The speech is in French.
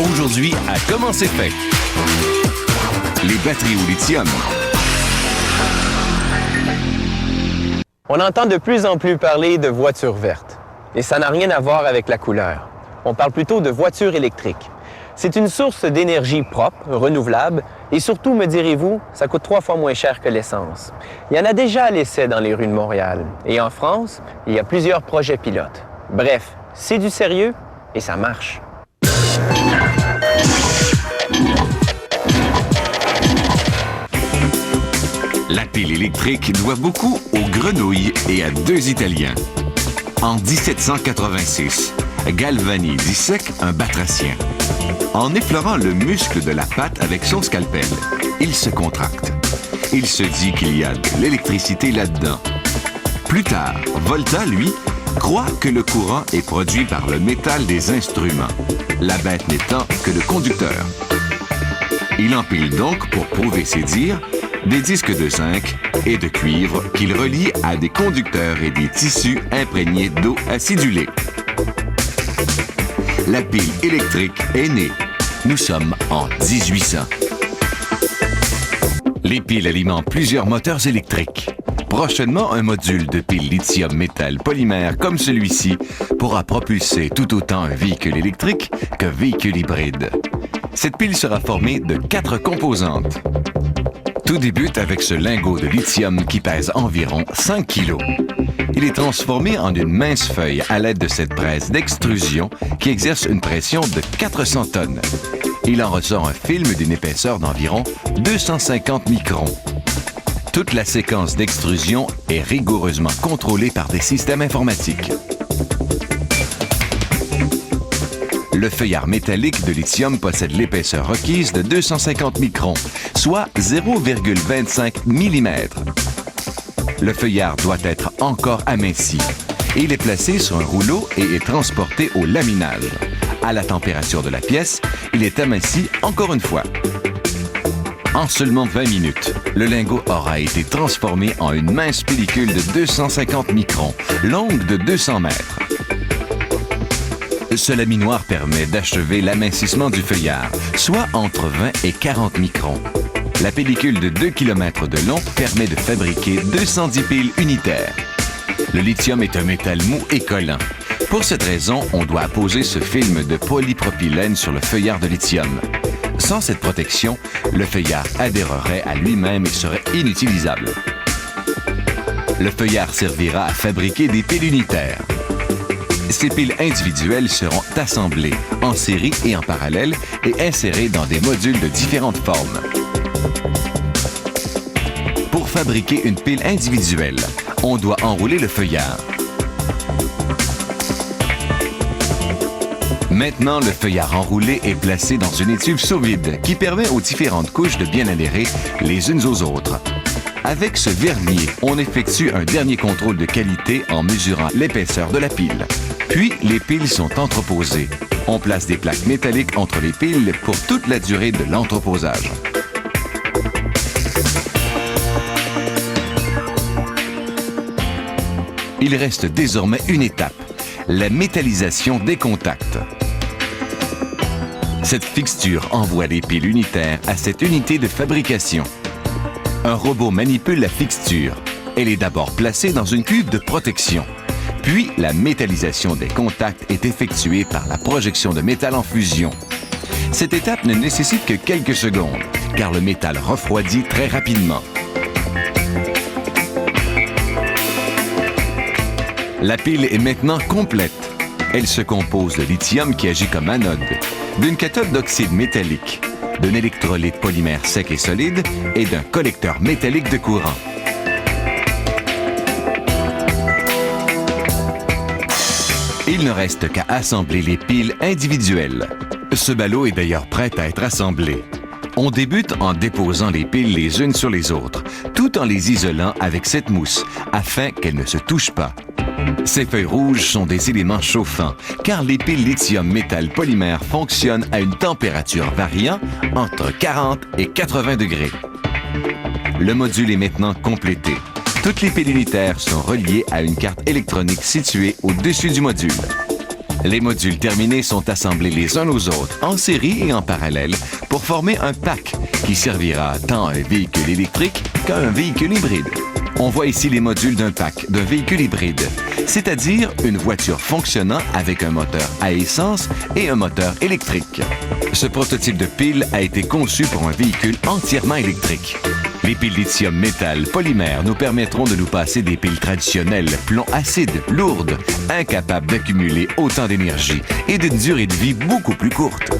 Aujourd'hui, à Comment c'est fait? Les batteries au lithium. On entend de plus en plus parler de voitures vertes. Et ça n'a rien à voir avec la couleur. On parle plutôt de voitures électriques. C'est une source d'énergie propre, renouvelable, et surtout, me direz-vous, ça coûte 3 fois moins cher que l'essence. Il y en a déjà à l'essai dans les rues de Montréal. Et en France, il y a plusieurs projets pilotes. Bref, c'est du sérieux et ça marche. La pile électrique doit beaucoup aux grenouilles et à 2 Italiens. En 1786, Galvani dissèque un batracien. En effleurant le muscle de la patte avec son scalpel, il se contracte. Il se dit qu'il y a de l'électricité là-dedans. Plus tard, Volta, lui, croit que le courant est produit par le métal des instruments, la bête n'étant que le conducteur. Il empile donc, pour prouver ses dires, des disques de zinc et de cuivre qu'il relie à des conducteurs et des tissus imprégnés d'eau acidulée. La pile électrique est née. Nous sommes en 1800. Les piles alimentent plusieurs moteurs électriques. Prochainement, un module de pile lithium-métal polymère comme celui-ci pourra propulser tout autant un véhicule électrique qu'un véhicule hybride. Cette pile sera formée de 4 composantes. Tout débute avec ce lingot de lithium qui pèse environ 5 kg. Il est transformé en une mince feuille à l'aide de cette presse d'extrusion qui exerce une pression de 400 tonnes. Il en ressort un film d'une épaisseur d'environ 250 microns. Toute la séquence d'extrusion est rigoureusement contrôlée par des systèmes informatiques. Le feuillard métallique de lithium possède l'épaisseur requise de 250 microns, soit 0,25 mm. Le feuillard doit être encore aminci. Il est placé sur un rouleau et est transporté au laminage. À la température de la pièce, il est aminci encore une fois. En seulement 20 minutes, le lingot aura été transformé en une mince pellicule de 250 microns, longue de 200 mètres. Ce laminoir permet d'achever l'amincissement du feuillard, soit entre 20 et 40 microns. La pellicule de 2 km de long permet de fabriquer 210 piles unitaires. Le lithium est un métal mou et collant. Pour cette raison, on doit apposer ce film de polypropylène sur le feuillard de lithium. Sans cette protection, le feuillard adhérerait à lui-même et serait inutilisable. Le feuillard servira à fabriquer des piles unitaires. Ces piles individuelles seront assemblées en série et en parallèle et insérées dans des modules de différentes formes. Pour fabriquer une pile individuelle, on doit enrouler le feuillard. Maintenant, le feuillard enroulé est placé dans une étuve sous vide qui permet aux différentes couches de bien adhérer les unes aux autres. Avec ce vernier, on effectue un dernier contrôle de qualité en mesurant l'épaisseur de la pile. Puis, les piles sont entreposées. On place des plaques métalliques entre les piles pour toute la durée de l'entreposage. Il reste désormais une étape, la métallisation des contacts. Cette fixture envoie les piles unitaires à cette unité de fabrication. Un robot manipule la fixture. Elle est d'abord placée dans une cuve de protection. Puis, la métallisation des contacts est effectuée par la projection de métal en fusion. Cette étape ne nécessite que quelques secondes, car le métal refroidit très rapidement. La pile est maintenant complète. Elle se compose de lithium qui agit comme anode, d'une cathode d'oxyde métallique, d'un électrolyte polymère sec et solide et d'un collecteur métallique de courant. Il ne reste qu'à assembler les piles individuelles. Ce ballot est d'ailleurs prêt à être assemblé. On débute en déposant les piles les unes sur les autres, tout en les isolant avec cette mousse, afin qu'elles ne se touchent pas. Ces feuilles rouges sont des éléments chauffants, car les piles lithium-métal polymère fonctionnent à une température variant entre 40 et 80 degrés. Le module est maintenant complété. Toutes les piles unitaires sont reliées à une carte électronique située au-dessus du module. Les modules terminés sont assemblés les uns aux autres, en série et en parallèle, pour former un pack qui servira tant à un véhicule électrique qu'à un véhicule hybride. On voit ici les modules d'un pack d'un véhicule hybride, c'est-à-dire une voiture fonctionnant avec un moteur à essence et un moteur électrique. Ce prototype de pile a été conçu pour un véhicule entièrement électrique. Les piles lithium métal polymère nous permettront de nous passer des piles traditionnelles, plomb acide, lourdes, incapables d'accumuler autant d'énergie et d'une durée de vie beaucoup plus courte.